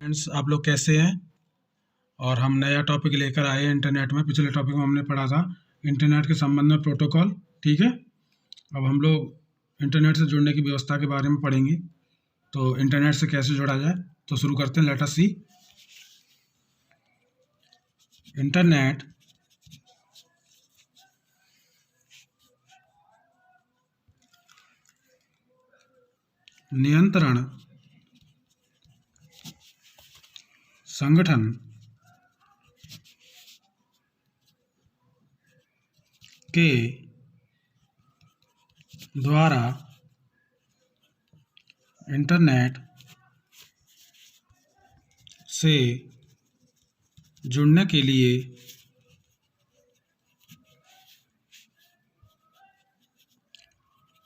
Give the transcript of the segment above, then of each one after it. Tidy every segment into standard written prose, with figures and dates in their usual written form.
Friends, आप लोग कैसे हैं। और हम नया टॉपिक लेकर आए हैं इंटरनेट में। पिछले टॉपिक में हमने पढ़ा था इंटरनेट के संबंध में प्रोटोकॉल। ठीक है, अब हम लोग इंटरनेट से जुड़ने की व्यवस्था के बारे में पढ़ेंगे। तो इंटरनेट से कैसे जुड़ा जाए, तो शुरू करते हैं। लेट अस सी। इंटरनेट नियंत्रण संगठन के द्वारा इंटरनेट से जुड़ने के लिए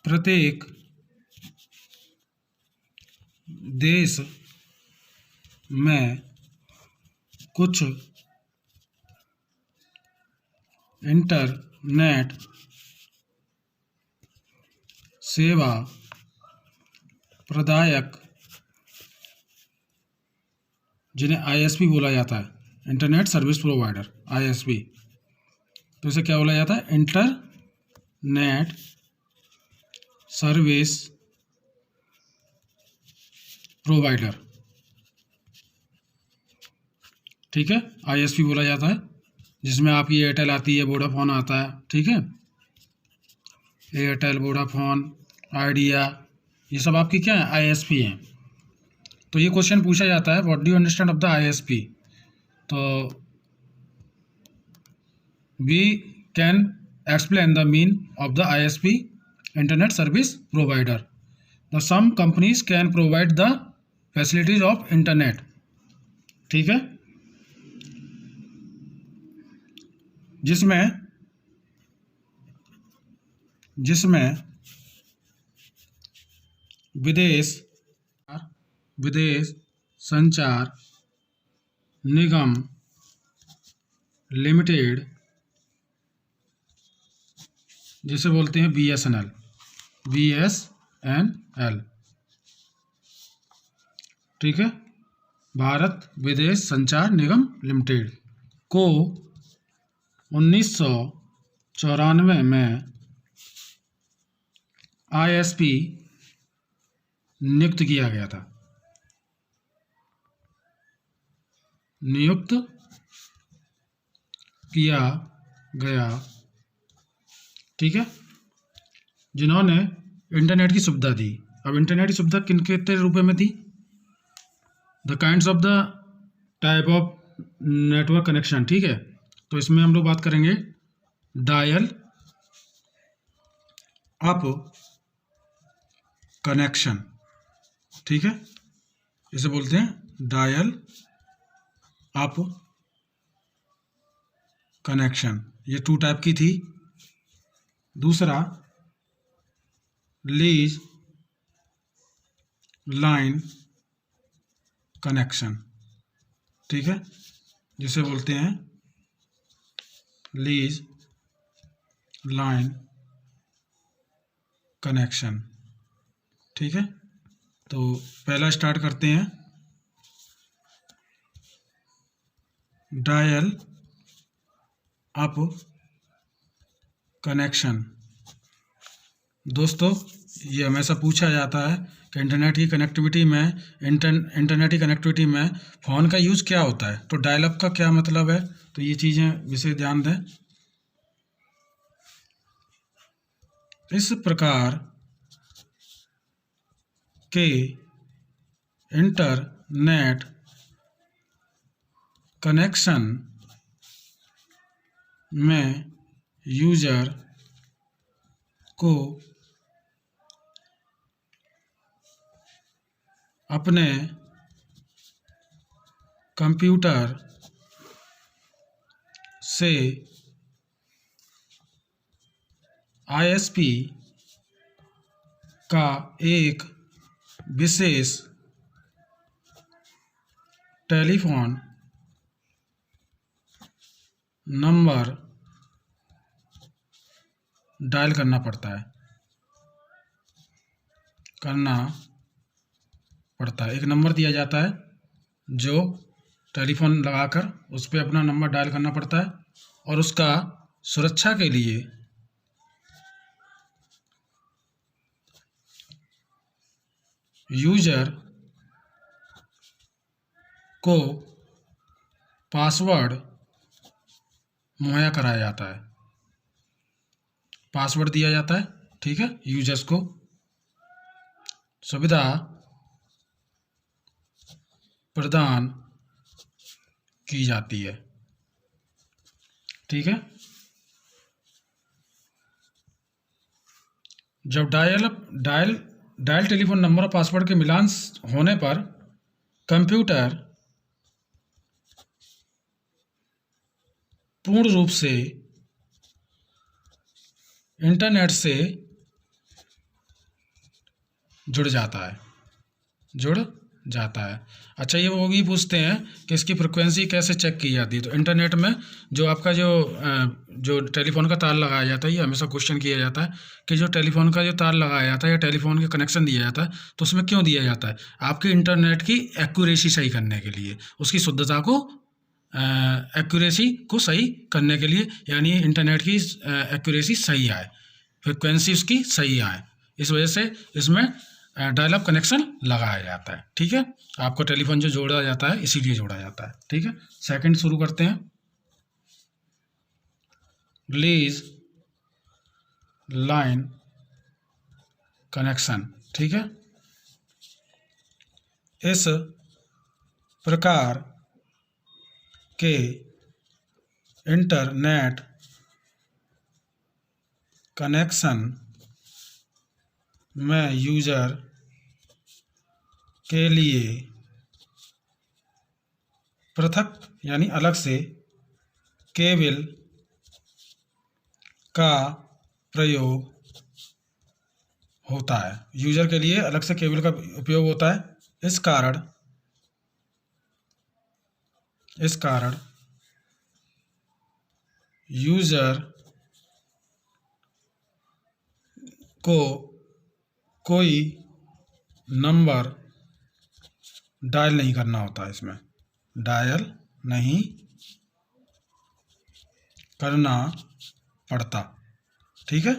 प्रत्येक देश में कुछ इंटरनेट सेवा प्रदायक, जिन्हें आईएसपी बोला जाता है, इंटरनेट सर्विस प्रोवाइडर, आईएसपी। तो इसे क्या बोला जाता है? Internet service provider. ठीक है, आईएसपी बोला जाता है, जिसमें आपकी एयरटेल आती है, वोडाफोन आता है। ठीक है, एयरटेल, वोडाफोन, आइडिया, ये सब आपकी क्या है? आईएसपी हैं। तो ये क्वेश्चन पूछा जाता है, what do you understand of the ISP. तो we can explain the mean of the ISP, internet service provider. The some companies can provide the facilities of internet. ठीक है, जिसमें विदेश संचार निगम लिमिटेड, जिसे बोलते हैं बीएसएनएल, बीएसएनएल। ठीक है, भारत विदेश संचार निगम लिमिटेड को 1994 में आईएसपी नियुक्त किया गया था। ठीक है, जिन्होंने इंटरनेट की सुविधा दी। अब इंटरनेट की सुविधा किन कितने रुपए में दी? The kinds of the type of network connection. ठीक है, तो इसमें हम लोग बात करेंगे डायल अप कनेक्शन। ठीक है, इसे बोलते हैं डायल अप कनेक्शन। ये 2 टाइप की थी। दूसरा लीज लाइन कनेक्शन। ठीक है, जिसे बोलते हैं लीज लाइन कनेक्शन। ठीक है, तो पहला स्टार्ट करते हैं, डायल अप कनेक्शन। दोस्तों, ये हमेशा पूछा जाता है कि इंटरनेट की कनेक्टिविटी में फ़ोन का यूज़ क्या होता है, तो डायल अप का क्या मतलब है। तो ये चीज़ें विशेष ध्यान दें। इस प्रकार के इंटरनेट कनेक्शन में यूजर को अपने कंप्यूटर से आईएसपी का एक विशेष टेलीफोन नंबर डायल करना पड़ता है। एक नंबर दिया जाता है जो टेलीफोन लगाकर उस पर अपना नंबर डायल करना पड़ता है, और उसका सुरक्षा के लिए यूजर को पासवर्ड मुहैया कराया जाता है, पासवर्ड दिया जाता है, ठीक है। यूजर्स को सुविधा प्रदान की जाती है, ठीक है। जब डायल टेलीफोन नंबर और पासवर्ड के मिलान होने पर कंप्यूटर पूर्ण रूप से इंटरनेट से जुड़ जाता है। अच्छा, ये वो भी पूछते हैं कि इसकी फ्रिक्वेंसी कैसे चेक की जाती है। तो इंटरनेट में जो आपका जो टेलीफोन का तार लगाया जाता है, ये हमेशा क्वेश्चन किया जाता है कि जो टेलीफोन का जो तार लगाया जाता है या टेलीफोन का कनेक्शन दिया जाता है, तो उसमें क्यों दिया जाता है? आपकी इंटरनेट की एक्यूरेसी सही करने के लिए, उसकी शुद्धता को एक्यूरेसी को सही करने के लिए, यानी इंटरनेट की एक्यूरेसी सही आए, फ्रिक्वेंसी उसकी सही आए, इस वजह से इसमें डायल अप कनेक्शन लगाया जाता है, ठीक है। आपको टेलीफोन जो जोड़ा जाता है इसीलिए जोड़ा जाता है, ठीक है। सेकंड शुरू करते हैं। लीज लाइन कनेक्शन, ठीक है। इस प्रकार के इंटरनेट कनेक्शन में यूजर के लिए पृथक यानी अलग से केबल का प्रयोग होता है। यूजर के लिए अलग से केबल का उपयोग होता है। इस कारण यूजर को कोई नंबर डायल नहीं करना होता है, इसमें डायल नहीं करना पड़ता, ठीक है।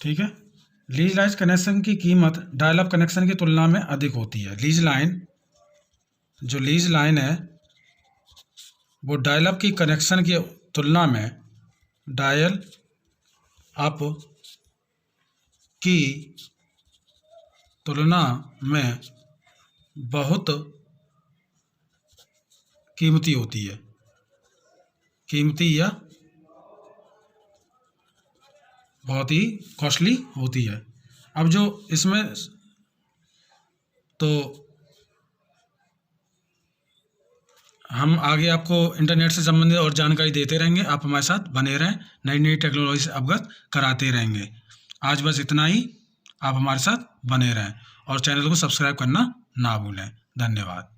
ठीक है। लीज लाइन कनेक्शन की कीमत डायल अप कनेक्शन की तुलना में अधिक होती है। लीज लाइन है वो डायल अप की कनेक्शन की तुलना में डायल अप की तुलना में बहुत कीमती होती है, कीमती या बहुत ही कॉस्टली होती है। अब जो इसमें तो हम आगे आपको इंटरनेट से संबंधित और जानकारी देते रहेंगे। आप हमारे साथ बने रहें, नई नई टेक्नोलॉजी से अवगत कराते रहेंगे। आज बस इतना ही, आप हमारे साथ बने रहें और चैनल को सब्सक्राइब करना ना भूलें। धन्यवाद।